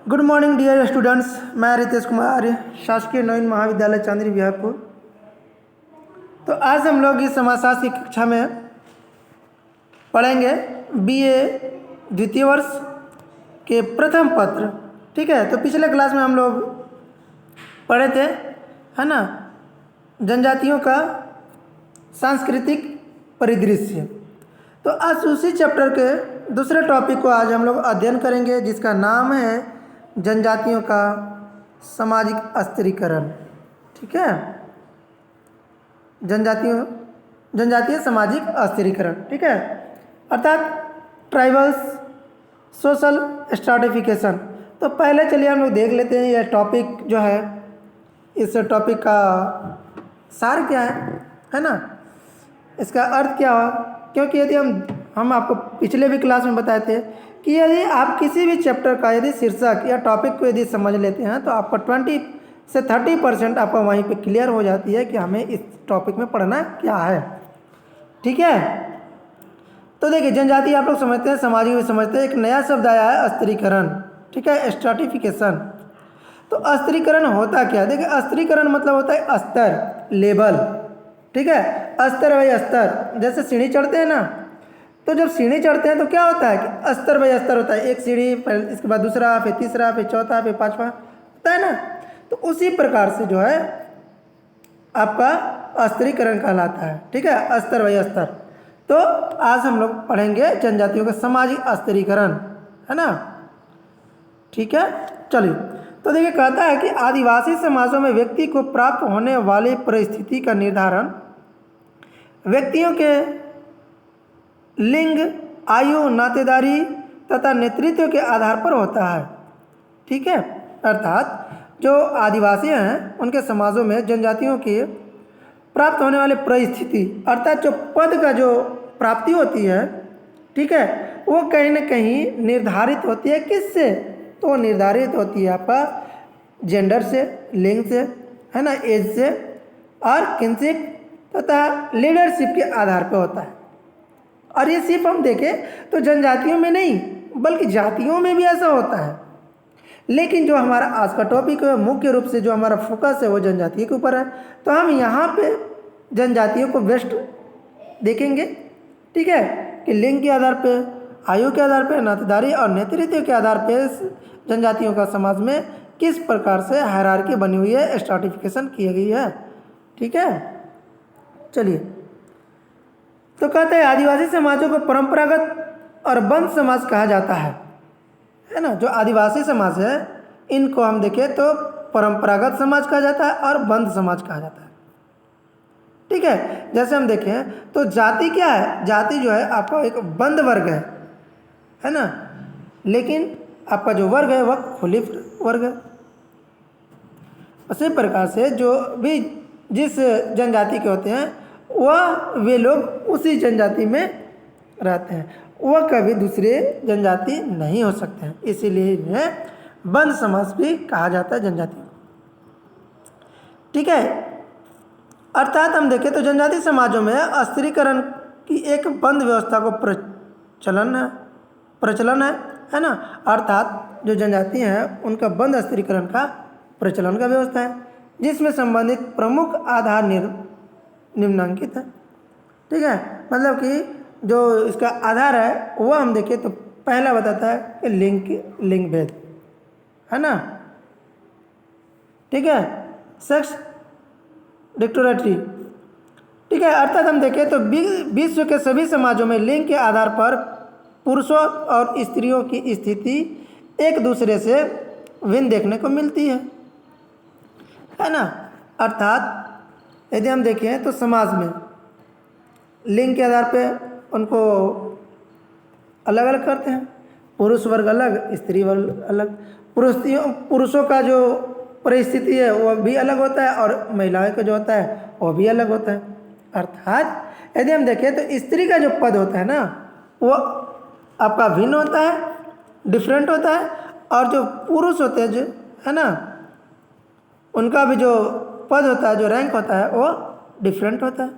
Good morning dear students. मैं रितेश कुमार, शासकीय नवीन महाविद्यालय चांदनी बिहारपुर। तो आज हम लोग इस समाजशास्त्र की कक्षा में पढ़ेंगे बीए द्वितीय वर्ष के प्रथम पत्र। ठीक है, तो पिछले क्लास में हम लोग पढ़े थे, है ना, जनजातियों का सांस्कृतिक परिदृश्य। तो आज उसी चैप्टर के दूसरे टॉपिक को आज हम लोग अध्ययन करेंगे, जिसका नाम है जनजातियों का सामाजिक अस्थिरीकरण। ठीक है, जनजातीय सामाजिक अस्थिरीकरण। ठीक है, अर्थात ट्राइबल्स सोशल स्ट्राटिफिकेशन। तो पहले चलिए हम लोग देख लेते हैं यह टॉपिक जो है, इस टॉपिक का सार क्या है ना, इसका अर्थ क्या हुआ। क्योंकि यदि हम आपको पिछले भी क्लास में बताए थे कि यदि आप किसी भी चैप्टर का यदि शीर्षक या टॉपिक को यदि समझ लेते हैं तो आपको 20 से 30% आपको वहीं पे क्लियर हो जाती है कि हमें इस टॉपिक में पढ़ना क्या है। ठीक है, तो देखिए जनजाति आप लोग समझते हैं, सामाजिक भी समझते हैं। एक नया शब्द आया है अस्थिरीकरण। ठीक है, स्ट्राटिफिकेशन। तो अस्थिरीकरण होता क्या है? देखिए अस्थिरीकरण मतलब होता है स्तर, लेवल। ठीक है, स्तर बाई स्तर। जैसे सीढ़ी चढ़ते हैं ना, तो जब सीढ़ी चढ़ते हैं तो क्या होता है कि स्तर बाई स्तर होता है। एक सीढ़ी, इसके बाद दूसरा, फिर तीसरा, फिर चौथा, फिर पांचवा, होता है ना। तो उसी प्रकार से जो है आपका स्थिरीकरण कहलाता है। ठीक है, स्तर बाई स्तर। तो आज हम लोग पढ़ेंगे जनजातियों का सामाजिक स्थिरीकरण, है ना। ठीक है, चलिए। तो देखिए कहता है कि आदिवासी समाजों में व्यक्ति को प्राप्त होने वाली परिस्थिति का निर्धारण व्यक्तियों के लिंग, आयु, नातेदारी तथा नेतृत्व के आधार पर होता है। ठीक है, अर्थात जो आदिवासी हैं उनके समाजों में जनजातियों की प्राप्त होने वाली परिस्थिति, अर्थात जो पद का जो प्राप्ति होती है, ठीक है, वो कहीं ना कहीं निर्धारित होती है। किससे? तो निर्धारित होती है आपका जेंडर से, लिंग से, है ना, एज से, और किनशिप तथा लीडरशिप के आधार पर होता है। और ये सिर्फ हम देखें तो जनजातियों में नहीं बल्कि जातियों में भी ऐसा होता है। लेकिन जो हमारा आज का टॉपिक है, मुख्य रूप से जो हमारा फोकस है वो जनजातियों के ऊपर है। तो हम यहाँ पे जनजातियों को बेस्ट देखेंगे। ठीक है, कि लिंग के आधार पे, आयु के आधार पे, नातेदारी और नेतृत्व के आधार पे जनजातियों का समाज में किस प्रकार से हायरार्की बनी हुई है, स्ट्राटिफिकेशन की गई है। ठीक है, चलिए। तो कहते हैं आदिवासी समाजों को परंपरागत और बंद समाज कहा जाता है ना। जो आदिवासी समाज है इनको हम देखें तो परंपरागत समाज कहा जाता है और बंद समाज कहा जाता है। ठीक है, जैसे हम देखें तो जाति क्या है? जाति जो है आपका एक बंद वर्ग है ना, लेकिन आपका जो वर्ग है वह खुली वर्ग है। उसी प्रकार से जो भी जिस जनजाति के होते हैं वे लोग उसी जनजाति में रहते हैं, वह कभी दूसरे जनजाति नहीं हो सकते हैं। इसीलिए इन्हें बंद समाज भी कहा जाता है जनजाति। ठीक है, अर्थात हम देखें तो जनजाति समाजों में अस्थिरीकरण की एक बंद व्यवस्था को प्रचलन है ना। अर्थात जो जनजाति हैं उनका बंद अस्थिरीकरण का प्रचलन का व्यवस्था है, जिसमें संबंधित प्रमुख आधार निम्नांकित है। ठीक है, मतलब कि जो इसका आधार है वह हम देखें तो पहला बताता है कि लिंग भेद, है ना। ठीक है, सेक्स डिक्टोरेटरी। ठीक है, अर्थात हम देखें तो विश्व के सभी समाजों में लिंग के आधार पर पुरुषों और स्त्रियों की स्थिति एक दूसरे से भिन्न देखने को मिलती है ना। अर्थात यदि हम देखें तो समाज में लिंग के आधार पे उनको अलग अलग करते हैं। पुरुष वर्ग अलग, स्त्री वर्ग अलग। पुरुषों का जो परिस्थिति है वह भी अलग होता है और महिलाओं का जो होता है वह भी अलग होता है। अर्थात यदि हम देखें तो स्त्री का जो पद होता है ना वो आपका भिन्न होता है, डिफरेंट होता है, और जो पुरुष होते हैं जो है ना उनका भी जो पद होता है, जो रैंक होता है वो डिफरेंट होता है।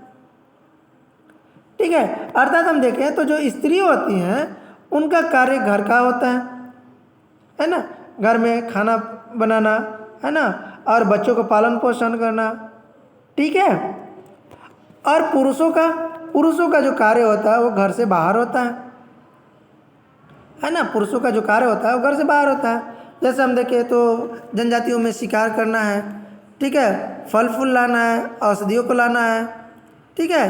ठीक है, अर्थात हम देखें तो जो स्त्री होती हैं उनका कार्य घर का होता है ना, घर में खाना बनाना, है ना, और बच्चों को पालन पोषण करना, ठीक है। और पुरुषों का जो कार्य होता है वो घर से बाहर होता है ना। पुरुषों का जो कार्य होता है वो घर से बाहर होता है। जैसे हम देखें तो जनजातियों में शिकार करना है, ठीक है, फल फूल लाना है, औषधियों को लाना है, ठीक है,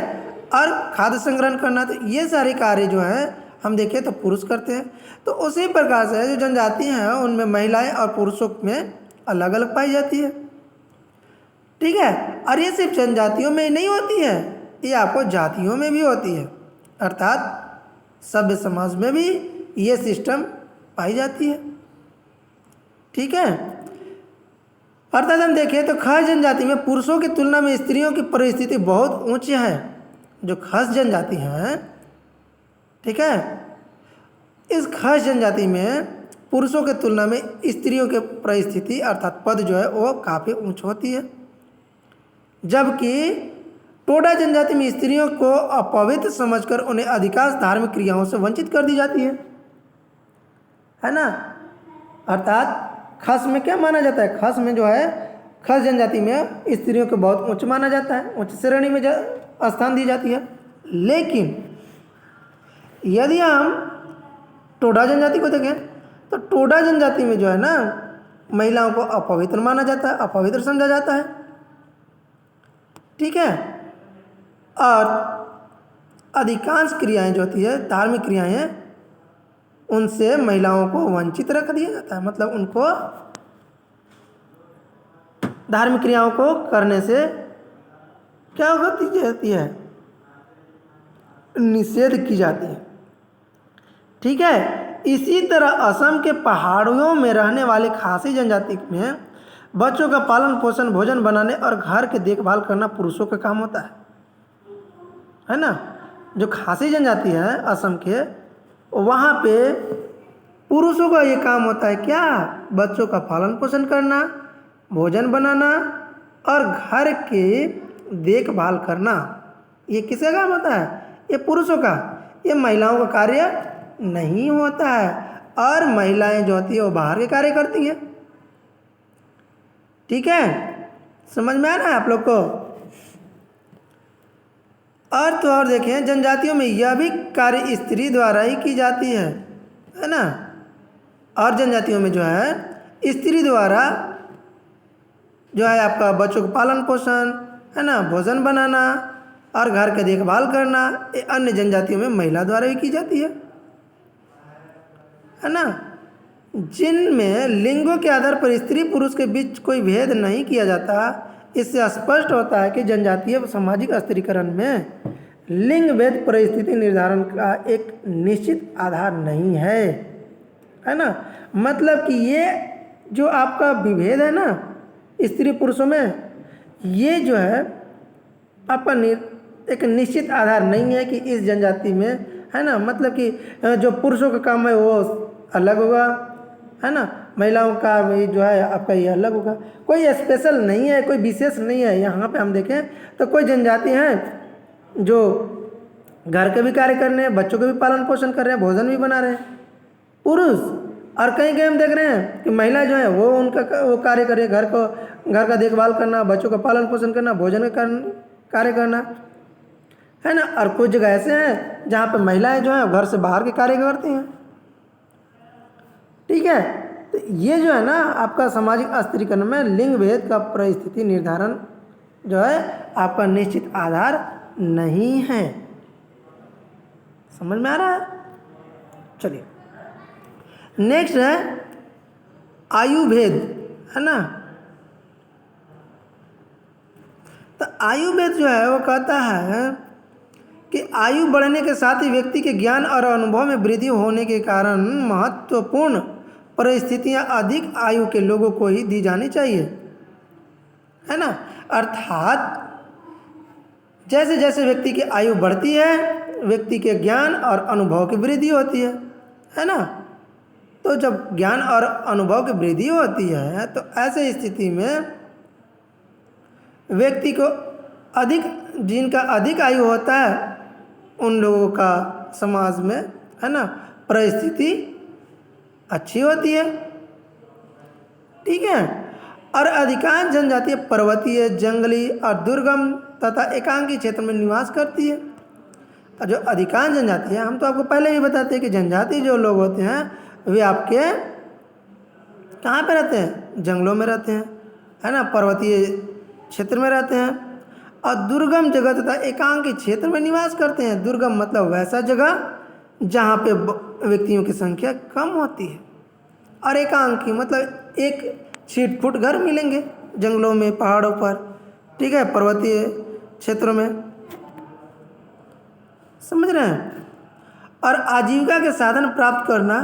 और खाद्य संग्रहण करना, तो ये सारे कार्य जो है हम देखें तो पुरुष करते हैं। तो उसी प्रकार से जो जनजाति हैं उनमें महिलाएं और पुरुषों में अलग अलग पाई जाती है, ठीक है। और ये सिर्फ जनजातियों में नहीं होती है, ये आपको जातियों में भी होती है, अर्थात सभ्य समाज में भी ये सिस्टम पाई जाती है, ठीक है। अर्थात हम देखें तो खस जनजाति में पुरुषों की तुलना में स्त्रियों की परिस्थिति बहुत ऊंची है। जो खस जनजाति हैं, ठीक है, इस खस जनजाति में पुरुषों की तुलना में स्त्रियों की परिस्थिति अर्थात पद जो है वो काफ़ी ऊंच होती है। जबकि टोडा जनजाति में स्त्रियों को अपवित्र समझकर उन्हें अधिकांश धार्मिक क्रियाओं से वंचित कर दी जाती है ना। अर्थात खस में क्या माना जाता है, खस में जो है खस जनजाति में स्त्रियों को बहुत उच्च माना जाता है, उच्च श्रेणी में स्थान दी जाती है। लेकिन यदि हम टोडा जनजाति को देखें तो टोडा जनजाति में जो है ना महिलाओं को अपवित्र माना जाता है, अपवित्र समझा जाता है, ठीक है। और अधिकांश क्रियाएं जो होती है धार्मिक क्रियाएं उनसे महिलाओं को वंचित रख दिया जाता है, मतलब उनको धार्मिक क्रियाओं को करने से क्या होती जाती है, निषेध की जाती है, ठीक है। इसी तरह असम के पहाड़ियों में रहने वाली खासी जनजाति में बच्चों का पालन पोषण भोजन बनाने और घर की देखभाल करना पुरुषों का काम होता है ना। जो खासी जनजाति है असम के, वहाँ पे पुरुषों का ये काम होता है क्या, बच्चों का पालन पोषण करना, भोजन बनाना और घर की देखभाल करना। ये किसका काम होता है, ये पुरुषों का, ये महिलाओं का कार्य नहीं होता है। और महिलाएं जो होती है वो बाहर के कार्य करती हैं, ठीक है। समझ में आ रहा है आप लोग को। और तो और देखें जनजातियों में यह भी कार्य स्त्री द्वारा ही की जाती है ना। और जनजातियों में जो है स्त्री द्वारा जो है आपका बच्चों को पालन पोषण, है ना, भोजन बनाना और घर की देखभाल करना, ये अन्य जनजातियों में महिला द्वारा भी की जाती है ना। जिनमें लिंगों के आधार पर स्त्री पुरुष के बीच कोई भेद नहीं किया जाता, इससे स्पष्ट होता है कि जनजातीय सामाजिक स्त्रीकरण में लिंग भेद परिस्थिति निर्धारण का एक निश्चित आधार नहीं है ना। मतलब कि ये जो आपका विभेद है ना स्त्री पुरुषों में, ये जो है आपका एक निश्चित आधार नहीं है कि इस जनजाति में, है ना, मतलब कि जो पुरुषों का काम है वो अलग होगा, है ना, महिलाओं का जो है आपका ये अलग होगा। कोई स्पेशल नहीं है, कोई विशेष नहीं है। यहाँ पे हम देखें तो कोई जनजाति हैं जो घर के भी कार्य कर रहे हैं, बच्चों के भी पालन पोषण कर रहे हैं, भोजन भी बना रहे हैं पुरुष, और कहीं कहीं हम देख रहे हैं कि महिला जो है वो उनका वो कार्य कर रही है, घर का देखभाल करना, बच्चों का पालन पोषण करना, भोजन का कार्य करना, है ना। और कुछ जगह ऐसे हैं जहाँ पे महिलाएं जो हैं घर से बाहर के कार्य करती हैं, ठीक है। तो ये जो है ना आपका सामाजिक स्त्रीकरण में लिंग भेद का परिस्थिति निर्धारण जो है आपका निश्चित आधार नहीं है। समझ में आ रहा है। चलिए नेक्स्ट है आयु भेद, है ना। तो आयु भेद जो है वो कहता है कि आयु बढ़ने के साथ ही व्यक्ति के ज्ञान और अनुभव में वृद्धि होने के कारण महत्वपूर्ण परिस्थितियां अधिक आयु के लोगों को ही दी जानी चाहिए, है ना। अर्थात जैसे जैसे व्यक्ति की आयु बढ़ती है व्यक्ति के ज्ञान और अनुभव की वृद्धि होती है ना। तो जब ज्ञान और अनुभव की वृद्धि होती है तो ऐसे स्थिति में व्यक्ति को अधिक, जिनका अधिक आयु होता है उन लोगों का समाज में, है ना, परिस्थिति अच्छी होती है, ठीक है। और अधिकांश जनजातियाँ पर्वतीय, जंगली और दुर्गम तथा एकांकी क्षेत्र में निवास करती है। और जो अधिकांश जनजातियाँ, हम तो आपको पहले ही बताते हैं कि जनजाति जो लोग होते हैं वे आपके कहाँ पे रहते हैं? जंगलों में रहते हैं, है ना, पर्वतीय क्षेत्र में रहते हैं और दुर्गम जगह तथा एकांकी क्षेत्र में निवास करते हैं। दुर्गम मतलब वैसा जगह जहाँ पे व्यक्तियों की संख्या कम होती है, और एकांकी मतलब एक छिट फुट घर मिलेंगे जंगलों में, पहाड़ों पर, ठीक है, पर्वतीय क्षेत्रों में, समझ रहे हैं। और आजीविका के साधन प्राप्त करना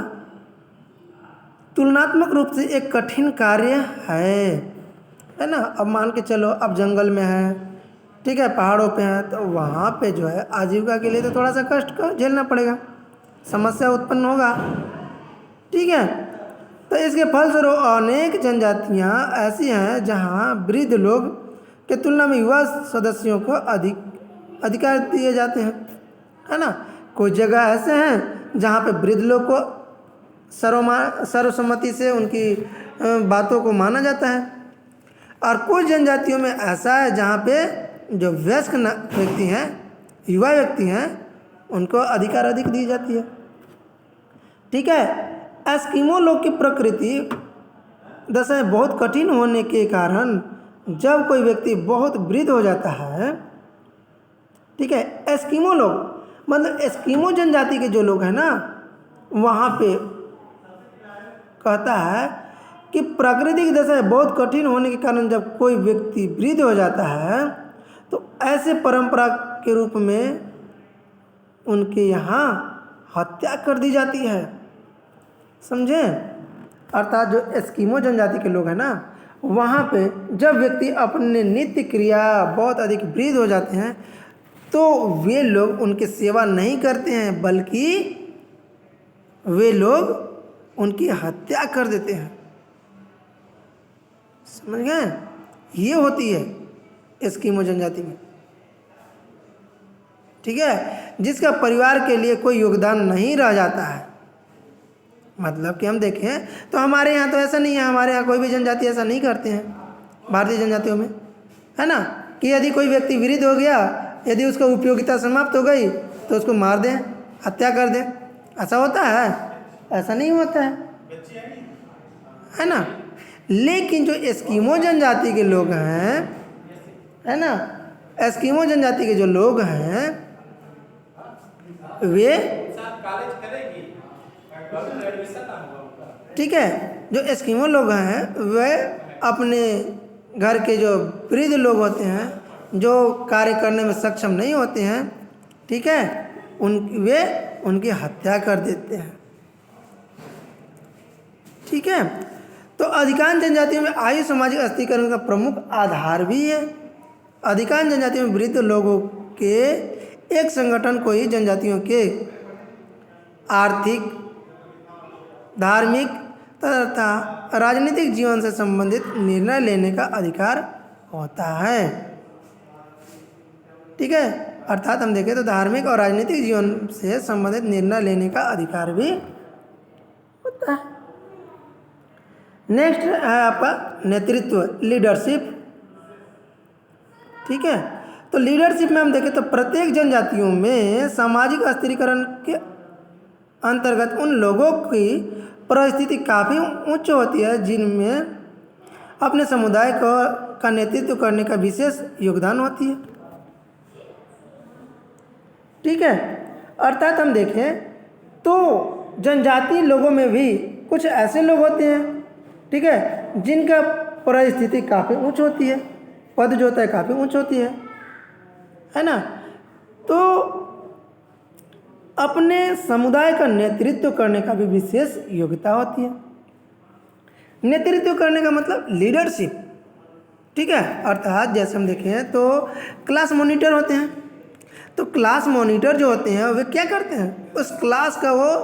तुलनात्मक रूप से एक कठिन कार्य है ना। अब मान के चलो अब जंगल में है, ठीक है, पहाड़ों पे हैं, तो वहाँ पे जो है आजीविका के लिए तो थोड़ा सा कष्ट का झेलना पड़ेगा, समस्या उत्पन्न होगा, ठीक है। तो इसके फलस्वरूप अनेक जनजातियाँ ऐसी हैं जहाँ वृद्ध लोग के तुलना में युवा सदस्यों को अधिकार दिए जाते हैं, है ना। कुछ जगह ऐसे हैं जहाँ पे वृद्ध लोग को सर्वसम्मति से उनकी बातों को माना जाता है, और कुछ जनजातियों में ऐसा है जहाँ पे जो वयस्क व्यक्ति हैं, युवा व्यक्ति हैं, उनको अधिकार अधिक दी जाती है, ठीक है। एस्किमो लोग की प्रकृति दशाएं बहुत कठिन होने के कारण जब कोई व्यक्ति बहुत वृद्ध हो जाता है, ठीक है, एस्किमो लोग मतलब एस्किमो जनजाति के जो लोग हैं ना, वहाँ पे कहता है कि प्राकृतिक दशाएं बहुत कठिन होने के कारण जब कोई व्यक्ति वृद्ध हो जाता है तो ऐसे परंपरा के रूप में उनके यहाँ हत्या कर दी जाती है, समझे। अर्थात जो एस्किमो जनजाति के लोग हैं ना, वहाँ पे जब व्यक्ति अपने नित्य क्रिया बहुत अधिक वृद्ध हो जाते हैं तो वे लोग उनकी सेवा नहीं करते हैं, बल्कि वे लोग उनकी हत्या कर देते हैं, समझ गए। ये होती है एस्किमो जनजाति में, ठीक है, जिसका परिवार के लिए कोई योगदान नहीं रह जाता है। मतलब कि हम देखें तो हमारे यहाँ तो ऐसा नहीं है, हमारे यहाँ कोई भी जनजाति ऐसा नहीं करते हैं भारतीय जनजातियों में, है ना, कि यदि कोई व्यक्ति वृद्ध हो गया, यदि उसका उपयोगिता समाप्त हो गई तो उसको मार दें, हत्या कर दें, ऐसा होता है? ऐसा नहीं होता है ना। लेकिन जो एस्किमो जनजाति के लोग हैं, है ना, एस्किमो जनजाति के जो लोग हैं वे, ठीक है, जो एस्किमो लोग हैं वे अपने घर के जो वृद्ध लोग होते हैं, जो कार्य करने में सक्षम नहीं होते हैं, ठीक है, वे उनकी हत्या कर देते हैं, ठीक है। तो अधिकांश जनजातियों में आयु सामाजिक अस्थिकरण का प्रमुख आधार भी है। अधिकांश जनजातियों में वृद्ध लोगों के एक संगठन को ही जनजातियों के आर्थिक, धार्मिक तथा राजनीतिक जीवन से संबंधित निर्णय लेने का अधिकार होता है, ठीक है। अर्थात हम देखें तो धार्मिक और राजनीतिक जीवन से संबंधित निर्णय लेने का अधिकार भी होता है। नेक्स्ट है आपका नेतृत्व, लीडरशिप, ठीक है। तो लीडरशिप में हम देखें तो प्रत्येक जनजातियों में सामाजिक अस्थिरीकरण के अंतर्गत उन लोगों की परिस्थिति काफ़ी उच्च होती है जिनमें अपने समुदाय का नेतृत्व करने का विशेष योगदान होती है, ठीक है। अर्थात हम देखें तो जनजातीय लोगों में भी कुछ ऐसे लोग होते हैं, ठीक है, जिनका परिस्थिति काफ़ी उच्च होती है, पद जो होता है काफ़ी उच्च होती है ना। तो अपने समुदाय का नेतृत्व करने का भी विशेष योग्यता होती है। नेतृत्व करने का मतलब लीडरशिप, ठीक है। अर्थात जैसे हम देखें तो क्लास मॉनिटर होते हैं, तो क्लास मॉनिटर जो होते हैं वे क्या करते हैं, उस क्लास का वो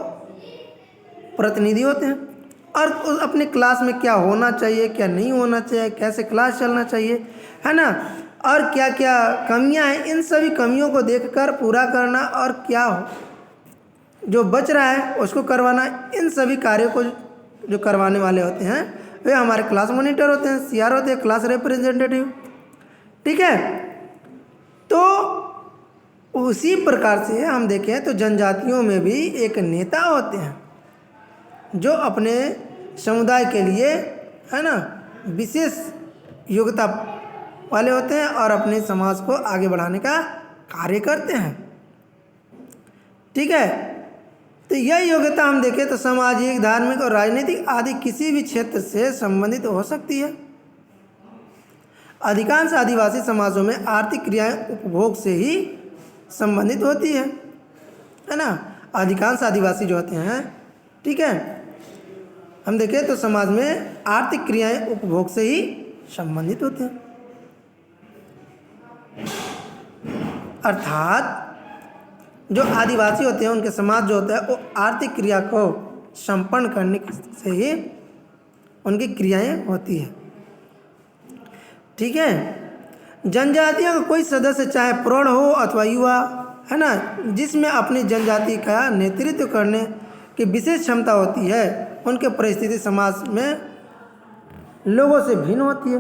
प्रतिनिधि होते हैं और उस अपने क्लास में क्या होना चाहिए, क्या नहीं होना चाहिए, कैसे क्लास चलना चाहिए, है ना, और क्या क्या कमियां हैं, इन सभी कमियों को देखकर पूरा करना और क्या जो बच रहा है उसको करवाना, इन सभी कार्यों को जो करवाने वाले होते हैं वे हमारे क्लास मॉनिटर होते हैं, CR होते हैं, क्लास रिप्रेजेंटेटिव। ठीक है, तो उसी प्रकार से हम देखें तो जनजातियों में भी एक नेता होते हैं जो अपने समुदाय के लिए, है ना, विशेष योग्यता वाले होते हैं और अपने समाज को आगे बढ़ाने का कार्य करते हैं। ठीक है, तो यह योग्यता हम देखें तो सामाजिक, धार्मिक और राजनीतिक आदि किसी भी क्षेत्र से संबंधित हो सकती है। अधिकांश आदिवासी समाजों में आर्थिक क्रियाएं उपभोग से ही संबंधित होती है ना। अधिकांश आदिवासी जो होते हैं, ठीक है, हम देखें तो समाज में आर्थिक क्रियाएं उपभोग से ही संबंधित होते हैं। अर्थात जो आदिवासी होते हैं उनके समाज जो होता है वो आर्थिक क्रिया को संपन्न करने से ही उनकी क्रियाएं होती है। ठीक है, जनजातियों का कोई सदस्य चाहे प्रौढ़ हो अथवा युवा, है ना, जिसमें अपनी जनजाति का नेतृत्व करने की विशेष क्षमता होती है, उनके परिस्थिति समाज में लोगों से भिन्न होती है।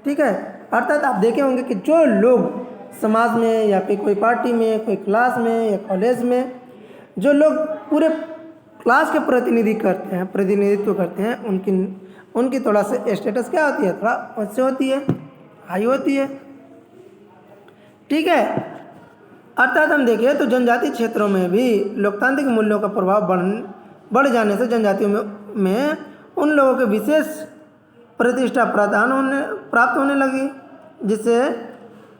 ठीक है, अर्थात आप देखे होंगे कि जो लोग समाज में या फिर कोई पार्टी में, कोई क्लास में या कॉलेज में जो लोग पूरे क्लास के प्रतिनिधित्व करते हैं, उनकी थोड़ा सा स्टेटस क्या होती है, थोड़ा अच्छी होती है, हाई होती है। ठीक है, अर्थात हम देखें तो जनजातीय क्षेत्रों में भी लोकतांत्रिक मूल्यों का प्रभाव बढ़ जाने से जनजातियों में उन लोगों के विशेष प्रतिष्ठा प्राप्त होने लगी, जिससे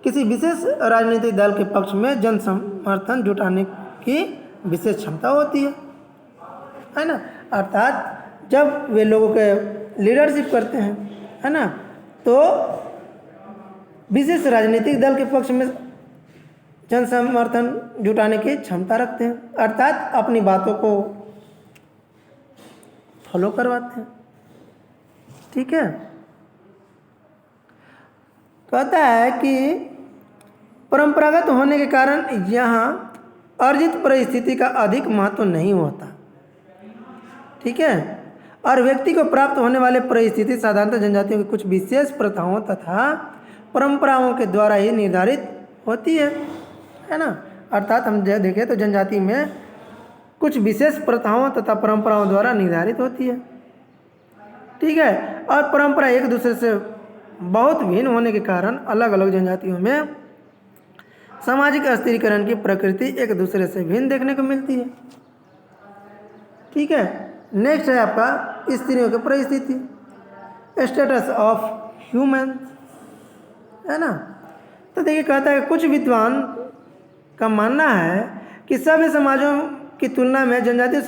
किसी विशेष राजनीतिक दल के पक्ष में जन समर्थन जुटाने की विशेष क्षमता होती है ना। अर्थात जब वे लोगों के लीडरशिप करते हैं, है ना, तो विशेष राजनीतिक दल के पक्ष में जन समर्थन जुटाने की क्षमता रखते हैं, अर्थात अपनी बातों को फॉलो करवाते हैं। ठीक है, कहता है कि परंपरागत होने के कारण यहाँ अर्जित परिस्थिति का अधिक महत्व नहीं होता। ठीक है, और व्यक्ति को प्राप्त होने वाले परिस्थिति साधारणतः जनजातियों की कुछ विशेष प्रथाओं तथा परंपराओं के द्वारा ही निर्धारित होती है ना। अर्थात हम देखें तो जनजाति में कुछ विशेष प्रथाओं तथा परंपराओं द्वारा निर्धारित होती है। ठीक है, और परंपरा एक दूसरे से बहुत भिन्न होने के कारण अलग अलग जनजातियों में सामाजिक अस्थिरीकरण की प्रकृति एक दूसरे से भिन्न देखने को मिलती है। ठीक है, नेक्स्ट है आपका स्त्रियों की परिस्थिति, स्टेटस ऑफ ह्यूमन, है ना। तो देखिए, कहता है कुछ विद्वान का मानना है कि सभ्य समाजों की तुलना में जनजातीय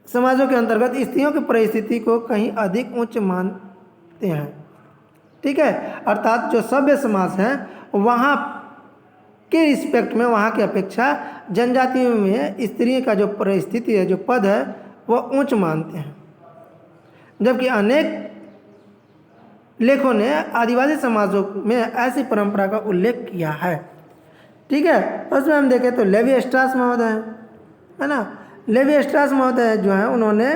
समाजों के अंतर्गत स्त्रियों की परिस्थिति को कहीं अधिक उच्च मानते हैं। ठीक है, अर्थात जो सभ्य समाज है वहाँ के रिस्पेक्ट में, वहाँ की अपेक्षा जनजातियों में स्त्री का जो परिस्थिति है, जो पद है, वो उच्च मानते हैं, जबकि अनेक लेखों ने आदिवासी समाजों में ऐसी परंपरा का उल्लेख किया है। ठीक है, उसमें हम देखें तो लेवी स्ट्रास महोदय है ना। लेवी स्ट्रास महोदय जो है उन्होंने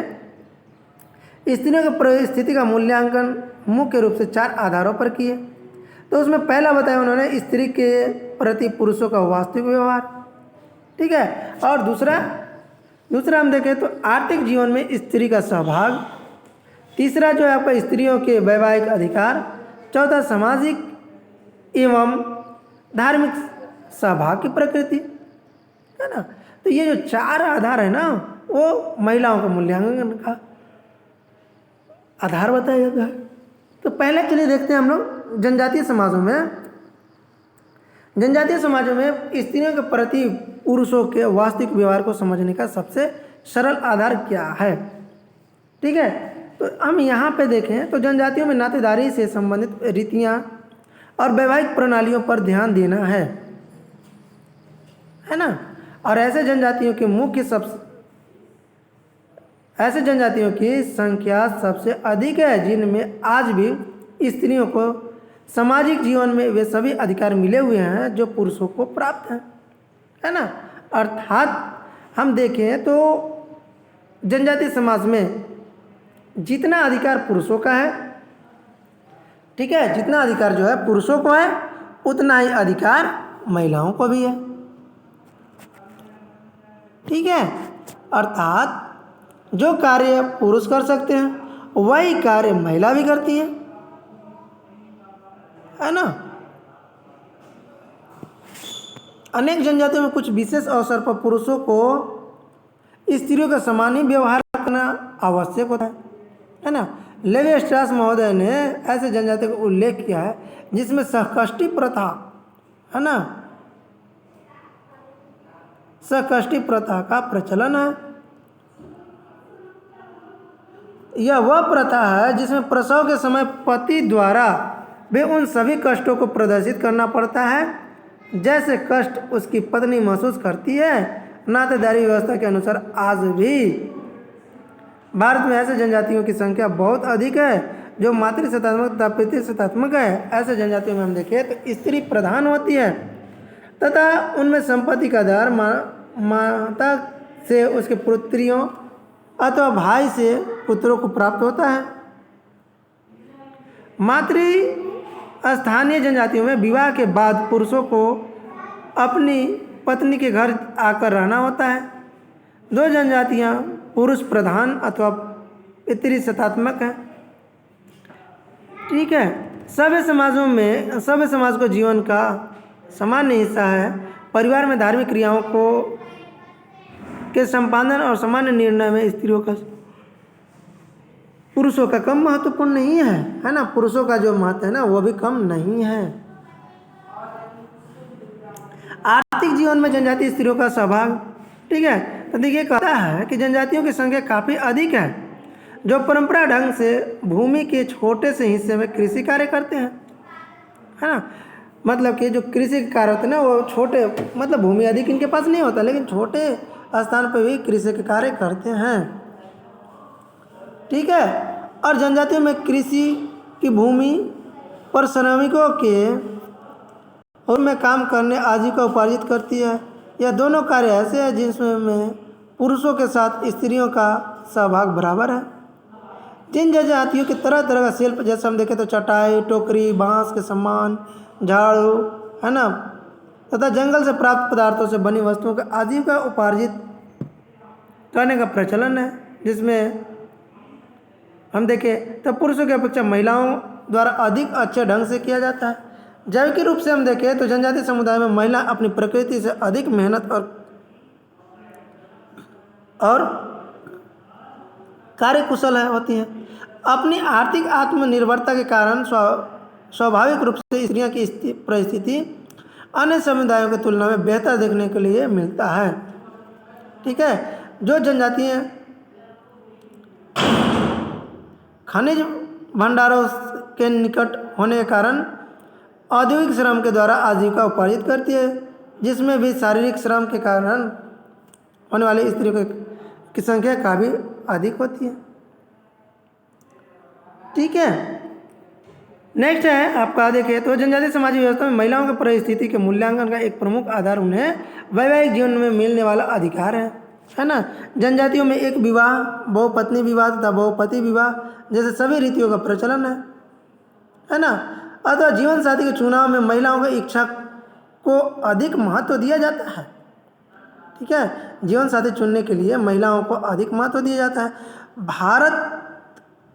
स्त्रियों की परिस्थिति का मूल्यांकन मुख्य रूप से 4 आधारों पर किए। तो उसमें पहला बताया उन्होंने स्त्री के प्रति पुरुषों का वास्तविक व्यवहार। ठीक है, और दूसरा हम देखें तो आर्थिक जीवन में स्त्री का सहभाग। तीसरा जो है आपका स्त्रियों के वैवाहिक अधिकार। चौथा सामाजिक एवं धार्मिक सहभाग की प्रकृति, है ना। तो ये जो 4 आधार है ना, वो महिलाओं का मूल्यांकन का आधार बताया जाता है। तो पहले चलिए देखते हैं हम लोग जनजातीय समाजों में स्त्रियों के प्रति पुरुषों के वास्तविक व्यवहार को समझने का सबसे सरल आधार क्या है। ठीक है, तो हम यहाँ पे देखें तो जनजातियों में नातेदारी से संबंधित रीतियाँ और वैवाहिक प्रणालियों पर ध्यान देना है ना। और ऐसे जनजातियों की संख्या सबसे अधिक है जिनमें आज भी स्त्रियों को सामाजिक जीवन में वे सभी अधिकार मिले हुए हैं जो पुरुषों को प्राप्त हैं, है ना। अर्थात हम देखें तो जनजातीय समाज में जितना अधिकार पुरुषों का है, ठीक है, जितना अधिकार जो है पुरुषों को है उतना ही अधिकार महिलाओं को भी है, ठीक है। अर्थात जो कार्य पुरुष कर सकते हैं वही कार्य महिला भी करती है ना। अनेक जनजातियों में कुछ विशेष अवसर पर पुरुषों को स्त्रियों का समान ही व्यवहार करना आवश्यक होता है ना। लेवी स्ट्रास महोदय ने ऐसे जनजातियों का उल्लेख किया है जिसमें सहकष्टी प्रथा है ना, सहकष्टी प्रथा का प्रचलन है। यह वह प्रथा है जिसमें प्रसव के समय पति द्वारा भी उन सभी कष्टों को प्रदर्शित करना पड़ता है जैसे कष्ट उसकी पत्नी महसूस करती है। नातेदारी व्यवस्था के अनुसार आज भी भारत में ऐसे जनजातियों की संख्या बहुत अधिक है जो मातृसत्तात्मक तथा पितृसत्तात्मक है। ऐसे जनजातियों में हम देखें तो स्त्री प्रधान होती है तथा उनमें संपत्ति का आधार माता से उसके पुत्रियों अथवा भाई से पुत्रों को प्राप्त होता है। मातृ स्थानीय जनजातियों में विवाह के बाद पुरुषों को अपनी पत्नी के घर आकर रहना होता है। दो जनजातियां पुरुष प्रधान अथवा पितृसत्तात्मक है, ठीक है। सभ्य समाजों में सभ्य समाज को जीवन का सामान्य हिस्सा है। परिवार में धार्मिक क्रियाओं को के संपादन और सामान्य निर्णय में स्त्रियों का पुरुषों का कम महत्वपूर्ण नहीं है ना। पुरुषों का जो महत्व है ना वो भी कम नहीं है। आर्थिक जीवन में जनजातीय स्त्रियों का सहभाग, ठीक है। तो देखिए कहता है कि जनजातियों की संख्या काफ़ी अधिक है जो परंपरा ढंग से भूमि के छोटे से हिस्से में कृषि कार्य करते हैं, है ना। मतलब कि जो कृषि के कार्य होते हैं ना वो छोटे, मतलब भूमि अधिक इनके पास नहीं होता लेकिन छोटे स्थान पर भी कृषि के कार्य करते हैं, ठीक है। और जनजातियों में कृषि की भूमि पर श्रमिकों के और में काम करने आजीविका उपार्जित करती है। यह दोनों कार्य ऐसे हैं जिसमें पुरुषों के साथ स्त्रियों का सहभाग बराबर है। जिन जनजातियों की तरह तरह का शिल्प, जैसे हम देखें तो चटाई, टोकरी, बांस के सामान, झाड़ू, है ना, तथा जंगल से प्राप्त पदार्थों से बनी वस्तुओं का आजीविका उपार्जित करने का प्रचलन है, जिसमें हम देखें तो पुरुषों की अपेक्षा महिलाओं द्वारा अधिक अच्छे ढंग से किया जाता है। जैविक रूप से हम देखें तो जनजातीय समुदाय में महिला अपनी प्रकृति से अधिक मेहनत और कार्यकुशल होती हैं। अपनी आर्थिक आत्मनिर्भरता के कारण स्वाभाविक रूप से स्त्रियों की परिस्थिति अन्य समुदायों की तुलना में बेहतर देखने के लिए मिलता है, ठीक है। जो जनजातियाँ खनिज भंडारों के निकट होने के कारण औद्योगिक श्रम के द्वारा आजीविका उपार्जित करती है, जिसमें भी शारीरिक श्रम के कारण होने वाली स्त्रियों की संख्या काफ़ी अधिक होती है, ठीक है। नेक्स्ट है आपका देखें तो जनजातीय सामाजिक व्यवस्था में महिलाओं की परिस्थिति के मूल्यांकन का एक प्रमुख आधार उन्हें वैवाहिक जीवन में मिलने वाला अधिकार है ना। जनजातियों में एक विवाह, बहुपत्नी विवाह तथा बहुपति विवाह जैसे सभी रीतियों का प्रचलन है ना। अतः जीवन साथी के चुनाव में महिलाओं की इच्छा को अधिक महत्व दिया जाता है, ठीक है। जीवन साथी चुनने के लिए महिलाओं को अधिक महत्व दिया जाता है। भारत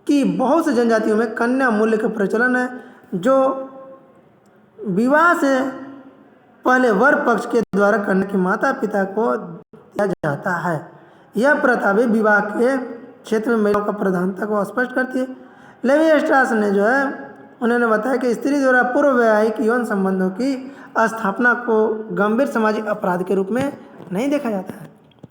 की बहुत सी जनजातियों में कन्या मूल्य का प्रचलन है, जो विवाह से पहले वर पक्ष के द्वारा कन्या के माता पिता को दिया जाता है। यह प्रथा भी विवाह के क्षेत्र में महिलाओं का प्रधानता को स्पष्ट करती है। लेवी स्ट्रास ने जो है उन्होंने बताया कि स्त्री द्वारा पूर्व वैवाहिक यौन संबंधों की स्थापना को गंभीर सामाजिक अपराध के रूप में नहीं देखा जाता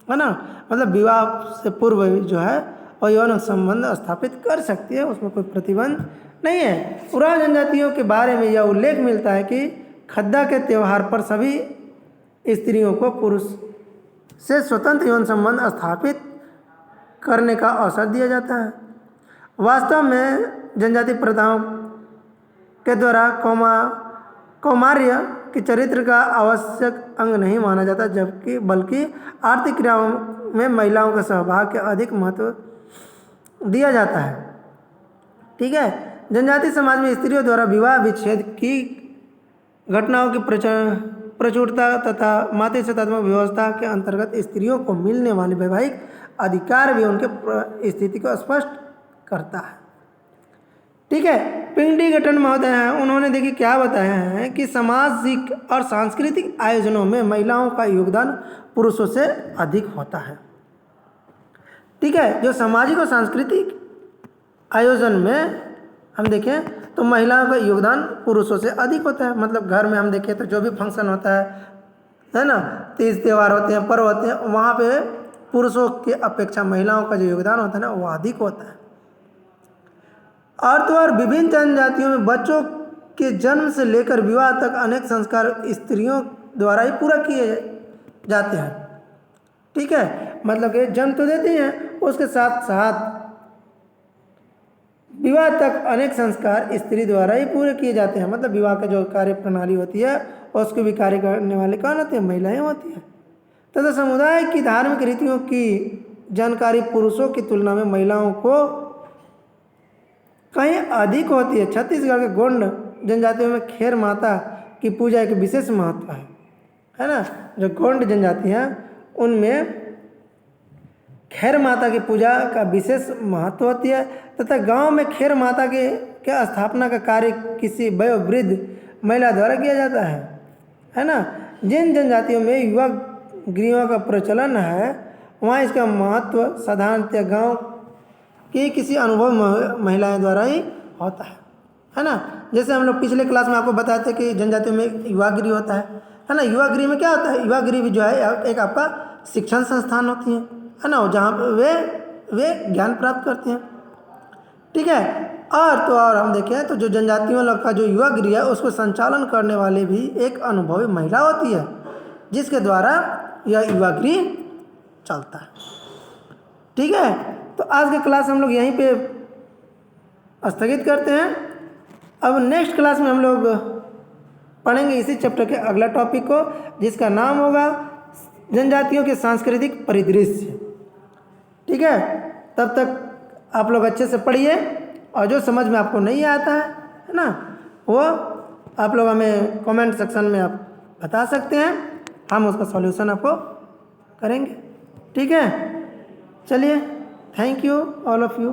है ना। मतलब विवाह से पूर्व जो है और यौन संबंध स्थापित कर सकती है, उसमें कोई प्रतिबंध नहीं है। उरांव जनजातियों के बारे में यह उल्लेख मिलता है कि खद्दा के त्यौहार पर सभी स्त्रियों को पुरुष से स्वतंत्र यौन संबंध स्थापित करने का अवसर दिया जाता है। वास्तव में जनजातीय प्रथाओं के द्वारा कौमार्य के चरित्र का आवश्यक अंग नहीं माना जाता, जबकि बल्कि आर्थिक क्रियाओं में महिलाओं के सहभाग के अधिक महत्व दिया जाता है। ठीक है। जनजातीय समाज में स्त्रियों द्वारा विवाह विच्छेद की घटनाओं की प्रचुरता तथा मातृत्वात्मक व्यवस्था के अंतर्गत स्त्रियों को मिलने वाले वैवाहिक अधिकार भी उनके स्थिति को स्पष्ट करता है। ठीक है। पिंगली गठन महोदय हैं, उन्होंने देखिए क्या बताया है कि सामाजिक और सांस्कृतिक आयोजनों में महिलाओं का योगदान पुरुषों से अधिक होता है। ठीक है। जो सामाजिक और सांस्कृतिक आयोजन में हम देखें तो महिलाओं का योगदान पुरुषों से अधिक होता है। मतलब घर में हम देखें तो जो भी फंक्शन होता है ना, तीज त्यौहार होते हैं, पर्व होते हैं, वहाँ पे पुरुषों की अपेक्षा महिलाओं का जो योगदान होता है ना वो अधिक होता है। और तो और विभिन्न जनजातियों में बच्चों के जन्म से लेकर विवाह तक अनेक संस्कार स्त्रियों द्वारा ही पूरा किए जाते हैं। ठीक है। मतलब कि जन्म तो देते हैं, उसके साथ साथ विवाह तक अनेक संस्कार स्त्री द्वारा ही पूरे किए जाते हैं। मतलब विवाह का जो कार्य प्रणाली होती है उसको भी कार्य करने वाले कौन होते हैं? महिलाएं होती हैं। तथा समुदाय की धार्मिक रीतियों की जानकारी पुरुषों की तुलना में महिलाओं को कहीं अधिक होती है। छत्तीसगढ़ के गोंड जनजातियों में खैर माता की पूजा एक विशेष महत्व है ना। जो गोंड जनजाति हैं उनमें खैर माता की पूजा का विशेष महत्व होती है तथा गांव में खैर माता के स्थापना का कार्य किसी वयोवृद्ध महिला द्वारा किया जाता है ना। जिन जनजातियों में युवा गृहों का प्रचलन है वहाँ इसका महत्व साधारणतः गांव के किसी अनुभव महिलाएं द्वारा ही होता है ना। जैसे हम लोग पिछले क्लास में आपको बताए थे कि जनजातियों में युवा गृह होता है ना। युवा गृह में क्या होता है? युवा गृह भी जो है एक आपका शिक्षण संस्थान होती है ना, जहाँ वे ज्ञान प्राप्त करते हैं। ठीक है। और तो और हम देखें तो जो जनजातियों लोग का जो युवा गृह है उसको संचालन करने वाले भी एक अनुभवी महिला होती है जिसके द्वारा यह युवा गृह चलता है। ठीक है। तो आज की क्लास हम लोग यहीं पे स्थगित करते हैं। अब नेक्स्ट क्लास में हम लोग पढ़ेंगे इसी चैप्टर के अगला टॉपिक को, जिसका नाम होगा जनजातियों के सांस्कृतिक परिदृश्य। ठीक है। तब तक आप लोग अच्छे से पढ़िए और जो समझ में आपको नहीं आता है ना वो आप लोग हमें कमेंट सेक्शन में आप बता सकते हैं, हम उसका सॉल्यूशन आपको करेंगे। ठीक है। चलिए, thank you all of you.